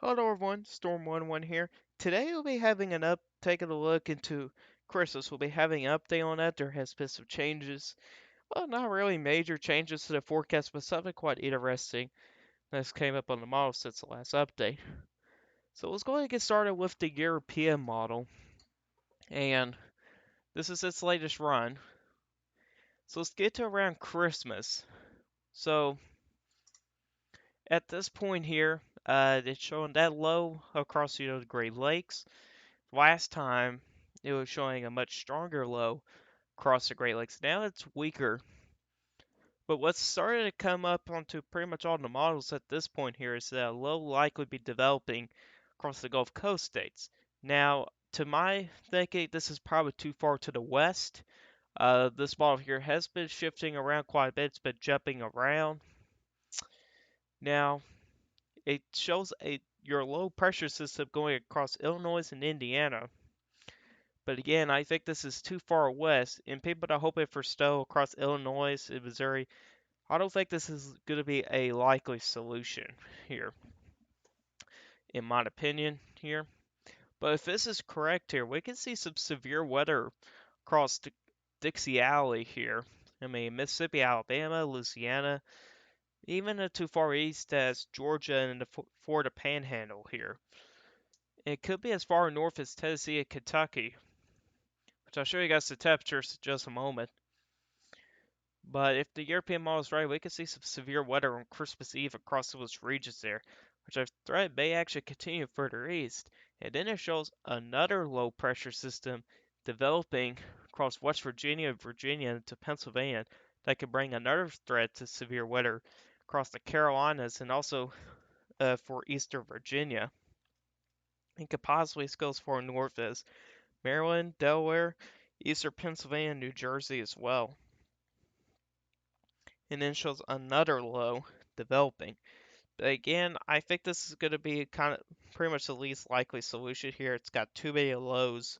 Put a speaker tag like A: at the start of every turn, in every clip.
A: Hello everyone, Storm11 here. Today we'll be having taking a look into Christmas. We'll be having an update on that. There has been some changes. Well, not really major changes to the forecast, but something quite interesting that's came up on the model since the last update. So let's go ahead and get started with the European model. And this is its latest run. So let's get to around Christmas. So at this point here, it's showing that low across the Great Lakes. Last time, it was showing a much stronger low across the Great Lakes. Now it's weaker. But what's started to come up onto pretty much all the models at this point here is that a low likely be developing across the Gulf Coast states. Now, to my thinking, this is probably too far to the west. This model here has been shifting around quite a bit. It's been jumping around. Now, it shows your low pressure system going across Illinois and Indiana. But again, I think this is too far west, and people that are hoping for snow across Illinois and Missouri, I don't think this is going to be a likely solution here, in my opinion here. But if this is correct here, we can see some severe weather across Dixie Alley here. I mean, Mississippi, Alabama, Louisiana, even too far east as Georgia and the Florida Panhandle here. It could be as far north as Tennessee and Kentucky, which I'll show you guys the temperatures in just a moment. But if the European model is right, we could see some severe weather on Christmas Eve across those regions there, which I threat may actually continue further east. And then it shows another low pressure system developing across West Virginia and Virginia into Pennsylvania that could bring another threat to severe weather across the Carolinas and also for eastern Virginia. It could possibly go as far north as Maryland, Delaware, eastern Pennsylvania, and New Jersey as well. And then shows another low developing. But again, I think this is going to be kind of pretty much the least likely solution here. It's got too many lows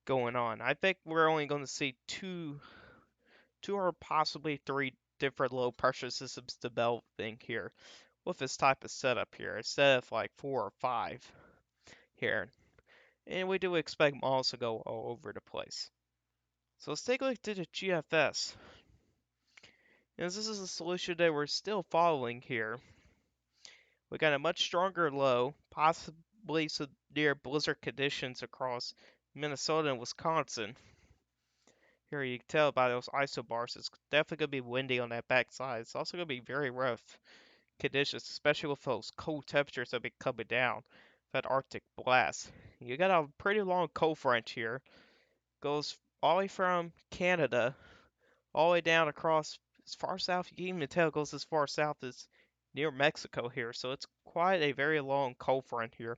A: going on. I think we're only going to see two or possibly three different low pressure systems developing here with this type of setup here instead of like four or five here. And we do expect models to go all over the place. So let's take a look at the GFS. As this is a solution that we're still following here. We got a much stronger low, possibly some near blizzard conditions across Minnesota and Wisconsin. Here you can tell by those isobars, it's definitely going to be windy on that backside. It's also going to be very rough conditions, especially with those cold temperatures that be coming down. That Arctic blast. You got a pretty long cold front here. Goes all the way from Canada all the way down across as far south. You can even tell it goes as far south as near Mexico here. So it's quite a very long cold front here.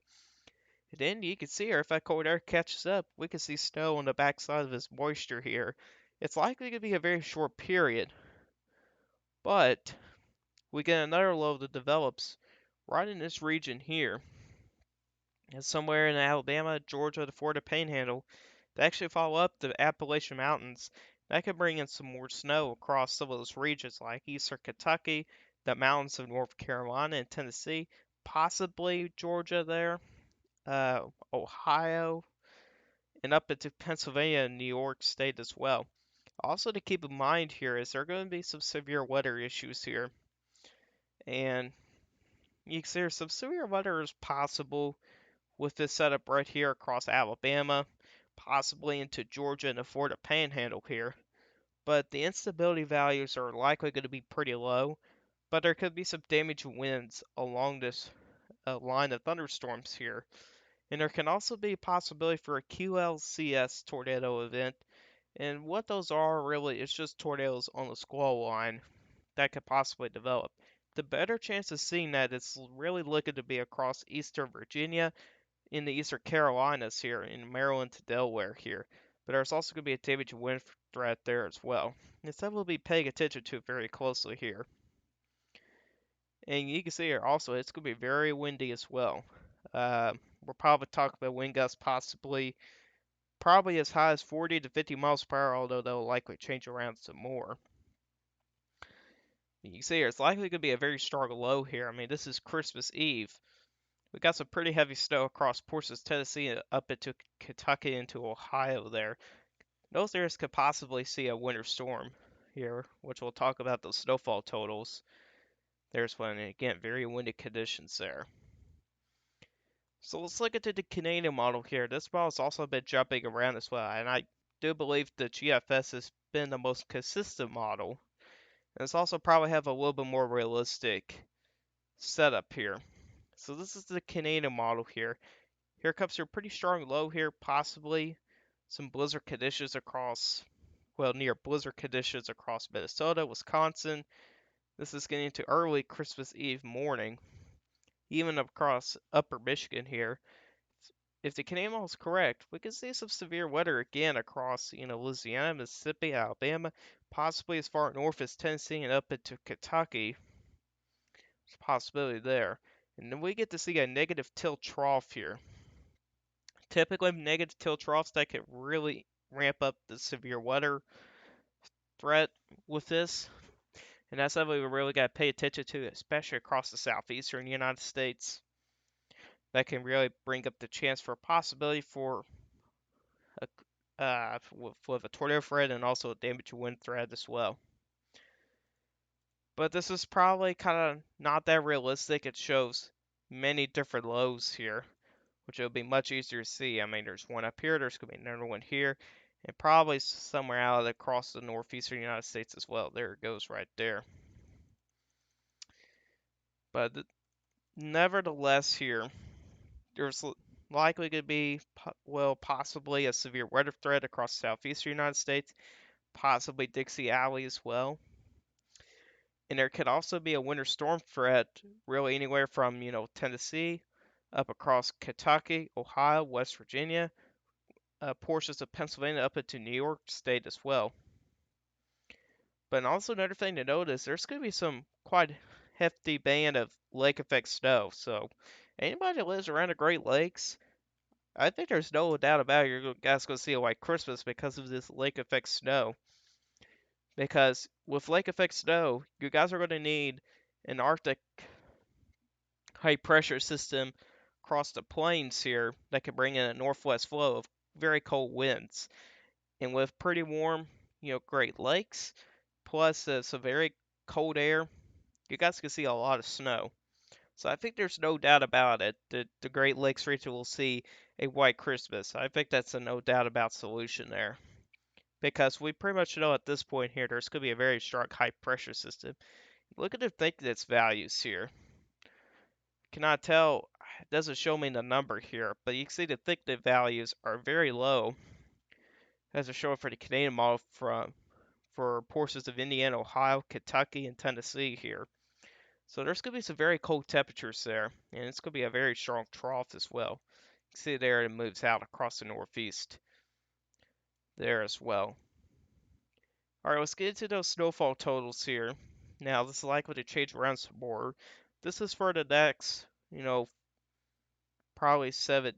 A: And then you can see here, if that cold air catches up, we can see snow on the backside of this moisture here. It's likely to be a very short period, but we get another low that develops right in this region here. And somewhere in Alabama, Georgia, the Florida Panhandle, to actually follow up the Appalachian Mountains. That could bring in some more snow across some of those regions like eastern Kentucky, the mountains of North Carolina and Tennessee, possibly Georgia there, Ohio, and up into Pennsylvania and New York State as well. Also to keep in mind here is there are going to be some severe weather issues here. And you can see some severe weather is possible with this setup right here across Alabama, possibly into Georgia and the Florida Panhandle here. But the instability values are likely going to be pretty low, but there could be some damaging winds along this line of thunderstorms here. And there can also be a possibility for a QLCS tornado event. And what those are really is just tornadoes on the squall line that could possibly develop. The better chance of seeing that is really looking to be across eastern Virginia, in the eastern Carolinas here, in Maryland to Delaware here. But there's also going to be a damage wind threat there as well. And so we'll be paying attention to very closely here. And you can see here also it's going to be very windy as well. We're probably talking about wind gusts probably as high as 40 to 50 miles per hour, although they'll likely change around some more. You can see here it's likely going to be a very strong low here. I mean, this is Christmas Eve. We got some pretty heavy snow across portions of Tennessee and up into Kentucky into Ohio there. Those areas could possibly see a winter storm here, which we'll talk about those snowfall totals. There's one, and again, very windy conditions there. So let's look into the Canadian model here. This model's also been jumping around as well, and I do believe the GFS has been the most consistent model. And it's also probably have a little bit more realistic setup here. So this is the Canadian model here. Here comes your pretty strong low here, possibly some blizzard conditions across, well, near blizzard conditions across Minnesota, Wisconsin. This is getting into early Christmas Eve morning, even across upper Michigan here. If the Canadian model is correct, we could see some severe weather again across, Louisiana, Mississippi, Alabama, possibly as far north as Tennessee and up into Kentucky. There's a possibility there. And then we get to see a negative tilt trough here. Typically, negative tilt troughs that could really ramp up the severe weather threat with this. And that's something we really got to pay attention to, especially across the southeastern United States. That can really bring up the chance for a possibility for with a tornado threat and also a damage wind threat as well. But this is probably kind of not that realistic. It shows many different lows here, which will be much easier to see. I mean, there's one up here, there's going to be another one here, and probably somewhere out across the northeastern United States as well. There it goes right there. But nevertheless here, there's likely to be, well, possibly a severe weather threat across the southeastern United States, possibly Dixie Alley as well. And there could also be a winter storm threat, really anywhere from, Tennessee up across Kentucky, Ohio, West Virginia, portions of Pennsylvania up into New York State as well. But also another thing to note is there's going to be some quite hefty band of lake effect snow. So anybody that lives around the Great Lakes, I think there's no doubt about it, you're guys going to see a white Christmas because of this lake effect snow. Because with lake effect snow, you guys are going to need an Arctic high pressure system across the plains here that can bring in a northwest flow of very cold winds. And with pretty warm, Great Lakes, plus some very cold air, you guys can see a lot of snow. So I think there's no doubt about it that the Great Lakes region will see a white Christmas. I think that's a no doubt about solution there. Because we pretty much know at this point here there's going to be a very strong high pressure system. Look at the thickness values here. Cannot tell, it doesn't show me the number here, but you can see the thickness values are very low as they're showing for the Canadian model for portions of Indiana, Ohio, Kentucky, and Tennessee here. So there's going to be some very cold temperatures there, and it's going to be a very strong trough as well. You can see there it moves out across the northeast there as well. All right, let's get into those snowfall totals here. Now, this is likely to change around some more. This is for the next, probably 5 to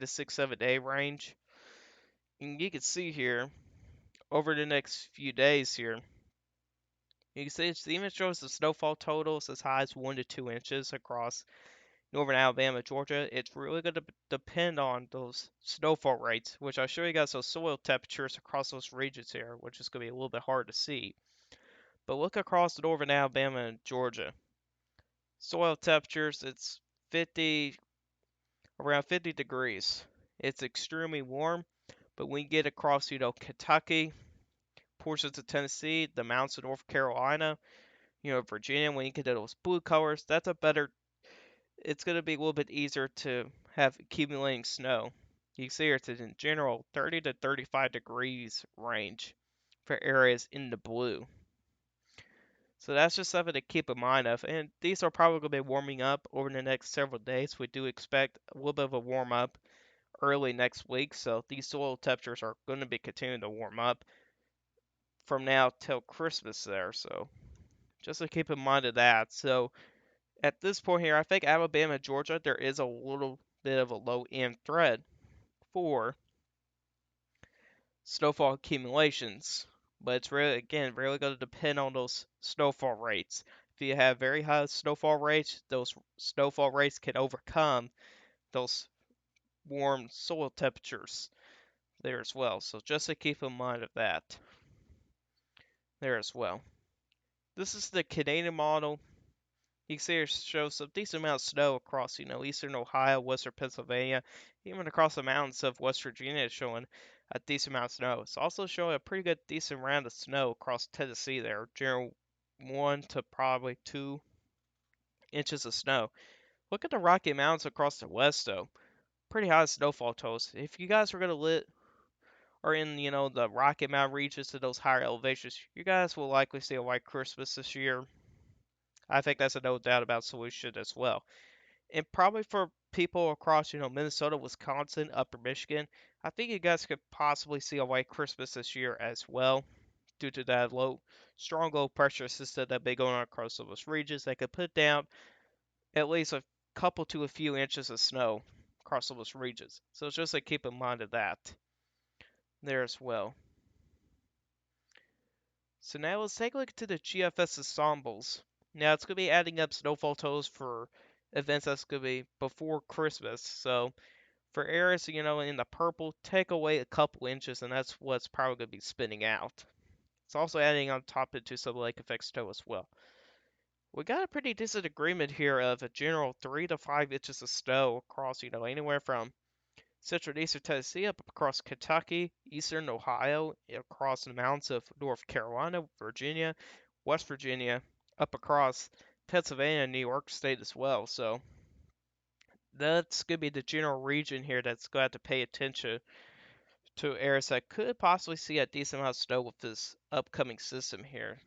A: 6, 7 day range. And you can see here over the next few days here, you can see it even shows the snowfall totals as high as 1 to 2 inches across northern Alabama, Georgia. It's really going to depend on those snowfall rates, which I'll show you guys those soil temperatures across those regions here, which is going to be a little bit hard to see. But look across northern Alabama and Georgia. Soil temperatures, it's around 50 degrees. It's extremely warm, but when you get across, Kentucky, portions of Tennessee, the mountains of North Carolina, Virginia, when you get to those blue colors, it's going to be a little bit easier to have accumulating snow. You can see it's in general 30 to 35 degrees range for areas in the blue. So that's just something to keep in mind of. And these are probably going to be warming up over the next several days. We do expect a little bit of a warm up early next week. So these soil temperatures are going to be continuing to warm up from now till Christmas there. So just to keep in mind of that. So at this point here, I think Alabama, Georgia, there is a little bit of a low end threat for snowfall accumulations. But it's really, again, really going to depend on those snowfall rates. If you have very high snowfall rates, those snowfall rates can overcome those warm soil temperatures there as well. So just to keep in mind of that there as well. This is the Canadian model. You can see it shows some decent amount of snow across, eastern Ohio, western Pennsylvania, even across the mountains of West Virginia, it's showing a decent amount of snow. It's also showing a pretty good, decent amount of snow across Tennessee there, general 1 to probably 2 inches of snow. Look at the Rocky Mountains across the west, though. Pretty high snowfall totals. If you guys are gonna live or in, the Rocky Mountain regions to those higher elevations, you guys will likely see a white Christmas this year. I think that's a no doubt about solution as well. And probably for people across, Minnesota, Wisconsin, Upper Michigan, I think you guys could possibly see a white Christmas this year as well, due to that strong low pressure system that been going on across those regions that could put down at least a couple to a few inches of snow across those regions. So it's just to keep in mind of that there as well. So now let's take a look to the GFS ensembles. Now it's going to be adding up snowfall totals for events that's going to be before Christmas. So for areas, in the purple, take away a couple inches, and that's what's probably going to be spinning out. It's also adding on top into some lake effect snow as well. We got a pretty decent agreement here of a general 3 to 5 inches of snow across, anywhere from central and eastern Tennessee up across Kentucky, eastern Ohio, across the mountains of North Carolina, Virginia, West Virginia, up across Pennsylvania and New York State as well. So that's going to be the general region here that's going to have to pay attention to areas that could possibly see a decent amount of snow with this upcoming system here.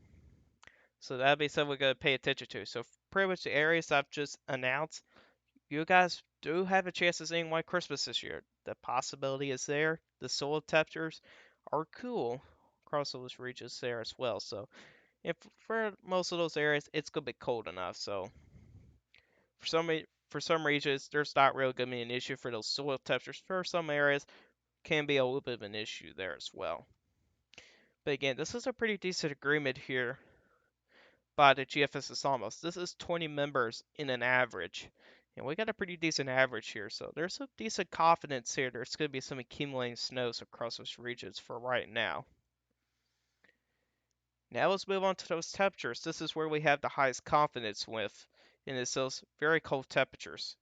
A: So that'd be something we're going to pay attention to. So pretty much the areas I've just announced, you guys do have a chance of seeing White Christmas this year. The possibility is there. The soil temperatures are cool across those regions there as well. So if for most of those areas, it's going to be cold enough. So for some regions, there's not really going to be an issue for those soil temperatures. For some areas, can be a little bit of an issue there as well. But again, this is a pretty decent agreement here by the GFS Ensembles. This is 20 members in an average. And we got a pretty decent average here, so there's some decent confidence here. There's going to be some accumulating snows across those regions for right now. Now let's move on to those temperatures. This is where we have the highest confidence with, and it's those very cold temperatures.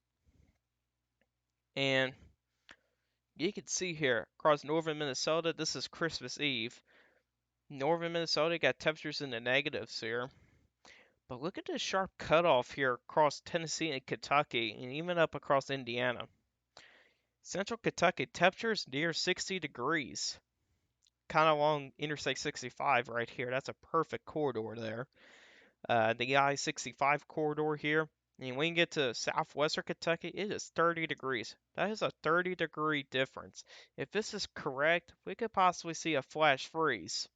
A: And you can see here across northern Minnesota, this is Christmas Eve. Northern Minnesota got temperatures in the negatives here. But look at this sharp cutoff here across Tennessee and Kentucky, and even up across Indiana. Central Kentucky, temperatures near 60 degrees. Kind of along Interstate 65 right here. That's a perfect corridor there. The I-65 corridor here. And when you get to southwestern Kentucky, it is 30 degrees. That is a 30-degree difference. If this is correct, we could possibly see a flash freeze.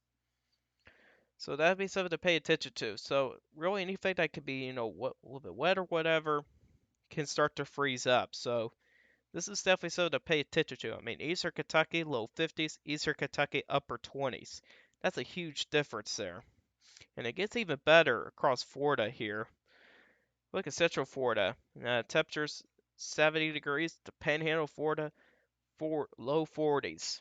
A: So that'd be something to pay attention to. So really anything that could be, a little bit wet or whatever can start to freeze up. So this is definitely something to pay attention to. I mean, Eastern Kentucky, low 50s, Eastern Kentucky, upper 20s. That's a huge difference there. And it gets even better across Florida here. Look at Central Florida. Temperatures 70 degrees. The Panhandle, Florida, low 40s.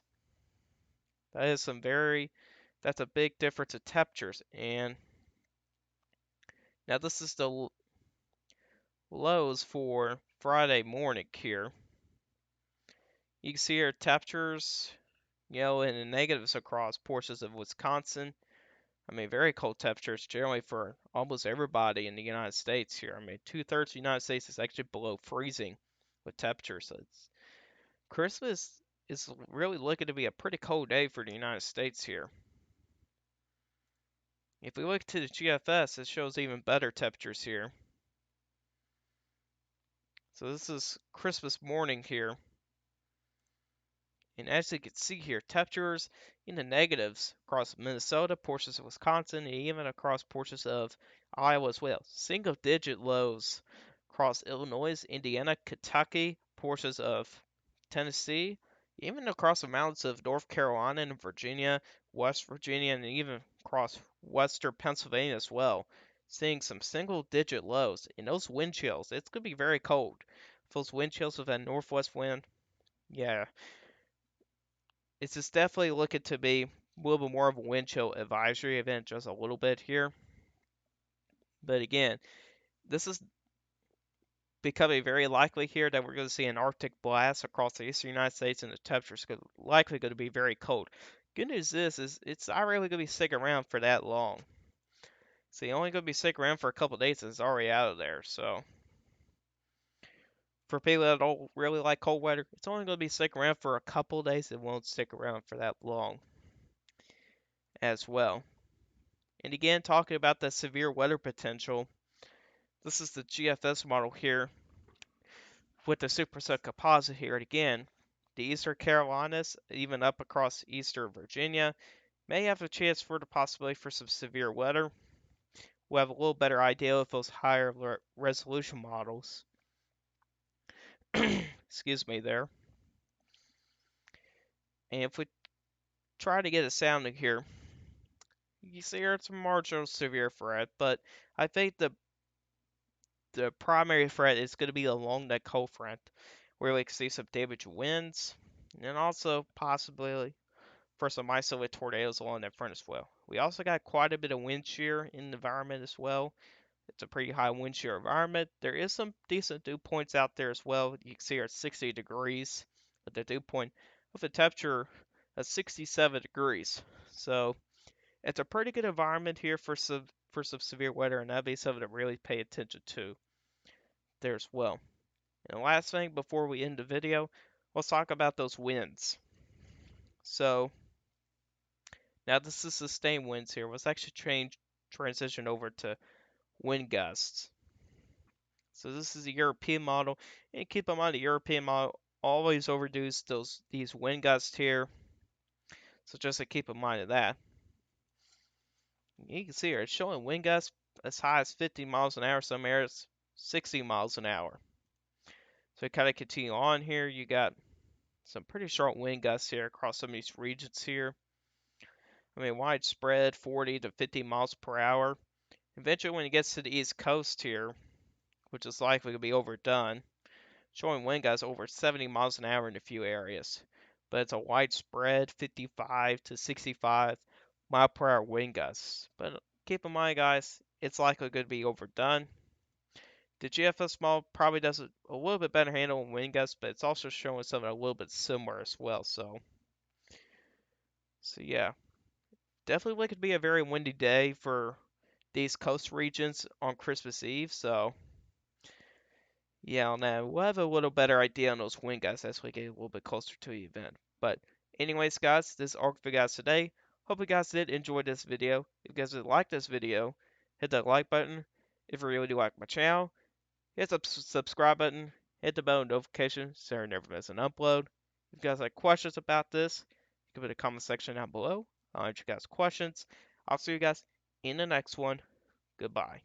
A: That's a big difference in temperatures. And now this is the lows for Friday morning here. You can see here temperatures, in the negatives across portions of Wisconsin. I mean, very cold temperatures generally for almost everybody in the United States here. I mean, 2/3 of the United States is actually below freezing with temperatures. So Christmas is really looking to be a pretty cold day for the United States here. If we look to the GFS, it shows even better temperatures here. So this is Christmas morning here. And as you can see here, temperatures in the negatives across Minnesota, portions of Wisconsin, and even across portions of Iowa as well. Single digit lows across Illinois, Indiana, Kentucky, portions of Tennessee, even across the mountains of North Carolina and Virginia, West Virginia, and even across western Pennsylvania as well. seeing some single-digit lows. And those wind chills, it's going to be very cold. Those wind chills with that northwest wind, yeah, it's just definitely looking to be a little bit more of a wind chill advisory event, just a little bit here. But again, this is becoming very likely here that we're going to see an Arctic blast across the eastern United States, and the temperature is likely going to be very cold. Good news is it's not really going to be sticking around for that long. See, only going to be sticking around for a couple days, and it's already out of there. So for people that don't really like cold weather, it's only going to be sticking around for a couple days. It won't stick around for that long as well. And again, talking about the severe weather potential, this is the GFS model here with the superset composite here. And again, the Eastern Carolinas, even up across Eastern Virginia, may have a chance for the possibility for some severe weather. We'll have a little better idea with those higher resolution models. Excuse me there. And if we try to get a sounding here, you see here it's a marginal severe threat, but I think the primary threat is going to be along that cold front, where we can see some damaged winds, and also possibly for some isolated tornadoes along that front as well. We also got quite a bit of wind shear in the environment as well. It's a pretty high wind shear environment. There is some decent dew points out there as well. You can see here at 60 degrees with the dew point with a temperature of 67 degrees. So it's a pretty good environment here for some severe weather, and that'd be something to really pay attention to there as well. And the last thing before we end the video, let's talk about those winds. So now this is sustained winds here. Let's actually transition over to wind gusts. So this is a European model, and keep in mind the European model always overdoes these wind gusts here. So just to keep in mind of that. You can see here it's showing wind gusts as high as 50 miles an hour, some areas 60 miles an hour. So kind of continue on here, you got some pretty strong wind gusts here across some of these regions here. I mean, widespread 40 to 50 miles per hour. Eventually, when it gets to the East Coast here, which is likely to be overdone, showing wind gusts over 70 miles an hour in a few areas. But it's a widespread 55 to 65 mile per hour wind gusts. But keep in mind, guys, it's likely going to be overdone. The GFS model probably does a little bit better handle on wind gusts, but it's also showing something a little bit similar as well. So yeah, definitely looking to be a very windy day for these coast regions on Christmas Eve. So yeah, now we'll have a little better idea on those wind gusts as we get a little bit closer to the event. But anyways, guys, this is all for you guys today. Hope you guys did enjoy this video. If you guys did like this video, hit that like button. If you really do like my channel, hit the subscribe button. Hit the bell notification so you never miss an upload. If you guys have questions about this, you can put a comment section down below. I'll answer you guys' questions. I'll see you guys in the next one. Goodbye.